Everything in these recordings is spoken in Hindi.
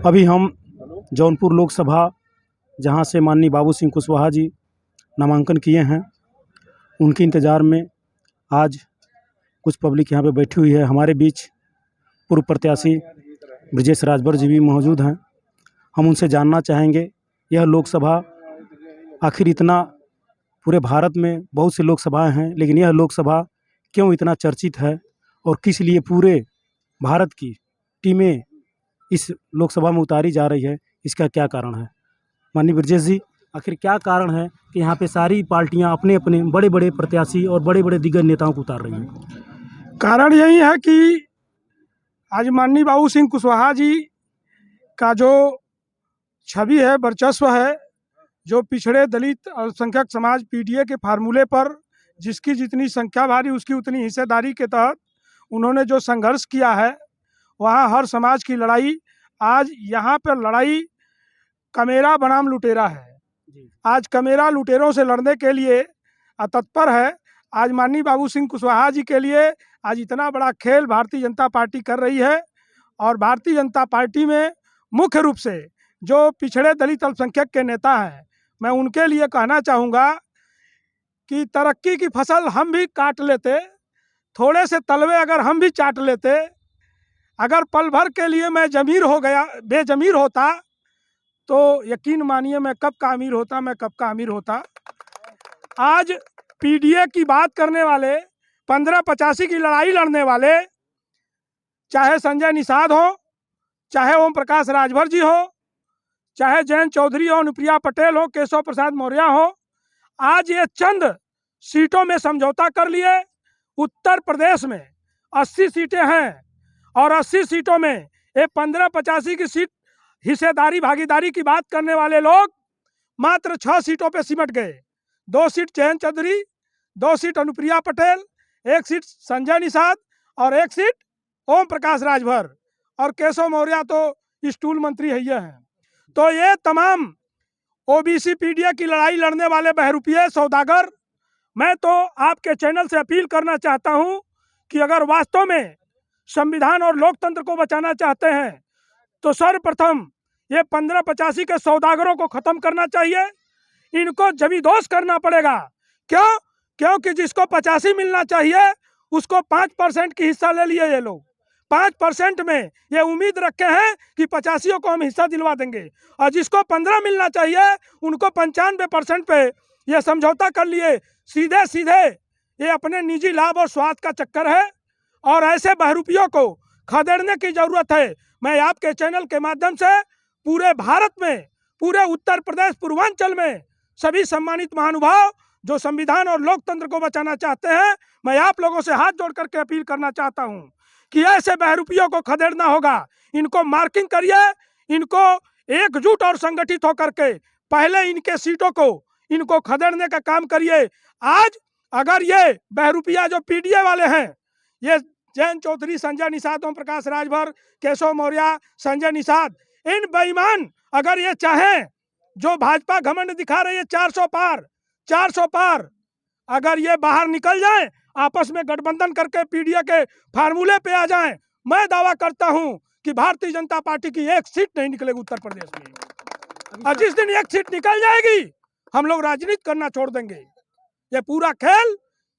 अभी हम जौनपुर लोकसभा, जहां से माननीय बाबू सिंह कुशवाहा जी नामांकन किए हैं, उनके इंतज़ार में आज कुछ पब्लिक यहां पे बैठी हुई है। हमारे बीच पूर्व प्रत्याशी ब्रजेश राजभर जी भी मौजूद हैं। हम उनसे जानना चाहेंगे, यह लोकसभा आखिर इतना, पूरे भारत में बहुत सी लोकसभाएं हैं, लेकिन यह लोकसभा क्यों इतना चर्चित है और किस लिए पूरे भारत की टीमें इस लोकसभा में उतारी जा रही है, इसका क्या कारण है? माननीय ब्रजेश जी, आखिर क्या कारण है कि यहाँ पे सारी पार्टियाँ अपने अपने बड़े बड़े प्रत्याशी और बड़े बड़े दिग्गज नेताओं को उतार रही हैं? कारण यही है कि आज माननीय बाबू सिंह कुशवाहा जी का जो छवि है, वर्चस्व है, जो पिछड़े दलित अल्पसंख्यक समाज पीडीए के फार्मूले पर जिसकी जितनी संख्या भारी उसकी उतनी हिस्सेदारी के तहत उन्होंने जो संघर्ष किया है, वहाँ हर समाज की लड़ाई, आज यहाँ पर लड़ाई कमेरा बनाम लुटेरा है। आज कमेरा लुटेरों से लड़ने के लिए तत्पर है। आज माननीय बाबू सिंह कुशवाहा जी के लिए आज इतना बड़ा खेल भारतीय जनता पार्टी कर रही है। और भारतीय जनता पार्टी में मुख्य रूप से जो पिछड़े दलित अल्पसंख्यक के नेता हैं, मैं उनके लिए कहना चाहूँगा कि तरक्की की फसल हम भी काट लेते, थोड़े से तलवे अगर हम भी चाट लेते, अगर पल भर के लिए मैं बेजमीर होता तो यकीन मानिए मैं कब का अमीर होता। आज पीडीए की बात करने वाले, 1585 की लड़ाई लड़ने वाले, चाहे संजय निषाद हो, चाहे ओम प्रकाश राजभर जी हो, चाहे जयंत चौधरी हो, अनुप्रिया पटेल हो, केशव प्रसाद मौर्य हो, आज ये चंद सीटों में समझौता कर लिए। उत्तर प्रदेश में 80 सीटें हैं और 80 सीटों में ये 1585 की सीट हिस्सेदारी भागीदारी की बात करने वाले लोग मात्र 6 सीटों पे सिमट गए। 2 seat Jayant Chaudhary, 2 seat Anupriya Patel, 1 seat Sanjay Nishad और 1 सीट ओम प्रकाश राजभर, और केशव मौर्य तो स्टूल मंत्री है। तो ये तमाम ओबीसी पीडीए की लड़ाई लड़ने वाले बहरूपिये सौदागर, मैं तो आपके चैनल से अपील करना चाहता हूं कि अगर वास्तव में संविधान और लोकतंत्र को बचाना चाहते हैं तो सर्वप्रथम ये 1585 के सौदागरों को खत्म करना चाहिए। इनको जबीदोष करना पड़ेगा। क्यों? क्योंकि जिसको 85 मिलना चाहिए उसको 5% की हिस्सा ले लिए ये लोग। 5% में ये उम्मीद रखे हैं कि 85 को हम हिस्सा दिलवा देंगे, और जिसको 15 मिलना चाहिए उनको 95% पे ये समझौता कर लिए। सीधे सीधे ये अपने निजी लाभ और स्वार्थ का चक्कर है, और ऐसे बहरूपियों को खदेड़ने की जरूरत है। मैं आपके चैनल के माध्यम से पूरे भारत में, पूरे उत्तर प्रदेश पूर्वांचल में सभी सम्मानित महानुभाव जो संविधान और लोकतंत्र को बचाना चाहते हैं, मैं आप लोगों से हाथ जोड़ करके अपील करना चाहता हूं कि ऐसे बहरूपियों को खदेड़ना होगा। इनको मार्किंग करिए, इनको एकजुट और संगठित होकर के पहले इनके सीटों को इनको खदेड़ने का काम करिए। आज अगर ये बहरूपिया जो पीडीए वाले हैं, ये जयंत चौधरी, संजय निषाद, ओम प्रकाश राजभर, केशव मौर्य, संजय निषाद, इन बेईमान अगर ये चाहें, जो भाजपा घमंड दिखा रही है 400 पार, अगर ये बाहर निकल जाएं, आपस में गठबंधन करके पीडीए के फार्मूले पे आ जाएं, मैं दावा करता हूं कि भारतीय जनता पार्टी की 1 सीट नहीं निकलेगी उत्तर प्रदेश में। और जिस दिन 1 सीट निकल जाएगी, हम लोग राजनीति करना छोड़ देंगे। ये पूरा खेल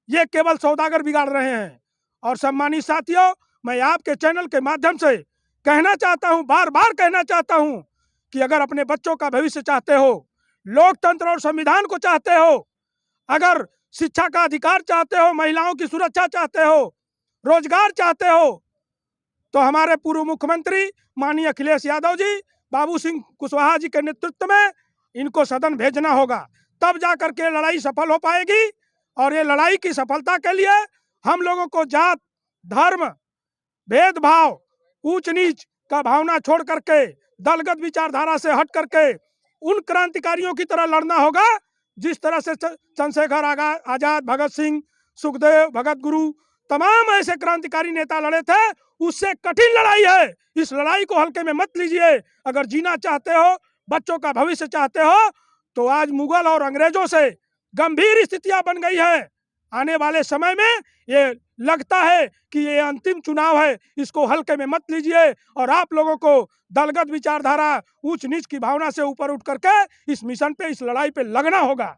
ये केवल सौदागर बिगाड़ रहे हैं। और सम्मानित साथियों, मैं आपके चैनल के माध्यम से कहना चाहता हूं, बार बार कहना चाहता हूं कि अगर अपने बच्चों का भविष्य चाहते हो, लोकतंत्र और संविधान को चाहते हो, अगर शिक्षा का अधिकार चाहते हो, महिलाओं की सुरक्षा चाहते हो, रोजगार चाहते हो, तो हमारे पूर्व मुख्यमंत्री माननीय अखिलेश यादव जी, बाबू सिंह कुशवाहा जी के नेतृत्व में इनको सदन भेजना होगा। तब जाकर के लड़ाई सफल हो पाएगी। और ये लड़ाई की सफलता के लिए हम लोगों को जात, धर्म, भेदभाव, ऊंच नीच का भावना छोड़ करके, दलगत विचारधारा से हट करके उन क्रांतिकारियों की तरह लड़ना होगा जिस तरह से चंद्रशेखर आजाद, भगत सिंह, सुखदेव, भगत गुरु, तमाम ऐसे क्रांतिकारी नेता लड़े थे। उससे कठिन लड़ाई है। इस लड़ाई को हल्के में मत लीजिए। अगर जीना चाहते हो, बच्चों का भविष्य चाहते हो, तो आज मुगल और अंग्रेजों से गंभीर स्थितियां बन गई है। आने वाले समय में ये लगता है कि ये अंतिम चुनाव है, इसको हल्के में मत लीजिए और आप लोगों को दलगत विचारधारा, ऊंच नीच की भावना से ऊपर उठ करके इस मिशन पे, इस लड़ाई पे लगना होगा।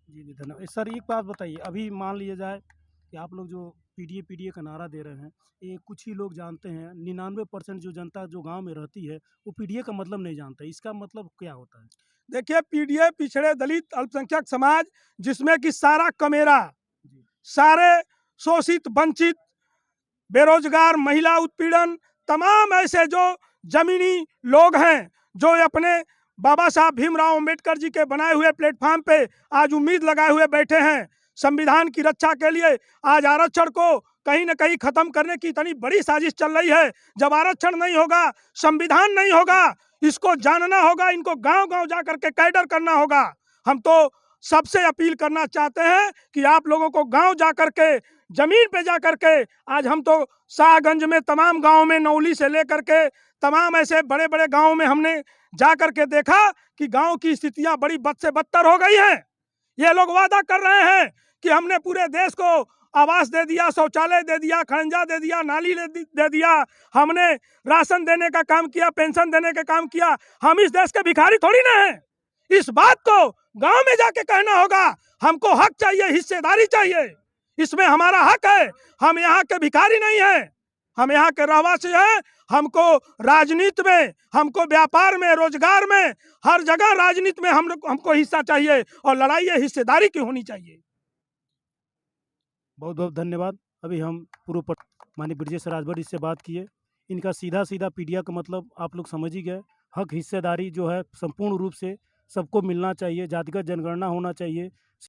जी जी धन्यवाद। सर एक बात बताइए, अभी मान लिया जाए कि आप लोग जो पीडीए का नारा दे रहे हैं, ये कुछ ही लोग जानते हैं, 99% जो जनता जो गांव में रहती है वो पीडीए का मतलब नहीं जानता, इसका मतलब क्या होता है? देखिए, पीडीए पिछड़े दलित अल्पसंख्यक समाज, जिसमें कि सारा कमेरा, जी सारे शोषित, वंचित, बेरोजगार, महिला उत्पीड़न, तमाम ऐसे जो जमीनी लोग हैं, जो अपने बाबा साहब भीमराव अंबेडकर जी के बनाए हुए प्लेटफॉर्म पे आज उम्मीद लगाए हुए बैठे हैं संविधान की रक्षा के लिए। आज आरक्षण को कहीं न कहीं खत्म करने की इतनी बड़ी साजिश चल रही है। जब आरक्षण नहीं होगा, संविधान नहीं होगा, इसको जानना होगा, इनको गांव-गांव जा करके कैडर करना होगा। हम तो सबसे अपील करना चाहते हैं कि आप लोगों को गांव जा करके, जमीन पे जा करके, आज हम तो शाहगंज में तमाम गांव में, नौली से लेकर के तमाम ऐसे बड़े बड़े गांव में हमने जा करके देखा कि गांव की स्थितियां बड़ी बद से बदतर हो गई हैं। ये लोग वादा कर रहे हैं कि हमने पूरे देश को आवास दे दिया, शौचालय दे दिया, खड़ंजा दे दिया, नाली दे दिया, हमने राशन देने का काम किया, पेंशन देने का काम किया। हम इस देश के भिखारी थोड़ी ना हैं। इस बात को गांव में जाके कहना होगा। हमको हक चाहिए, हिस्सेदारी चाहिए, इसमें हमारा हक है। हम यहाँ के भिखारी नहीं हैं, हम यहाँ के रहवासी हैं। हमको राजनीति में, हमको व्यापार में, रोजगार में, हर जगह राजनीति में हमको हिस्सा चाहिए और लड़ाई ये हिस्सेदारी की होनी चाहिए। बहुत बहुत धन्यवाद। अभी हम माननीय ब्रजेश राजभर से बात किए, इनका सीधा सीधा पीडीए का मतलब आप लोग समझ ही गए। हक हिस्सेदारी जो है संपूर्ण रूप से सबको मिलना चाहिए, जातिगत जनगणना होना चाहिए।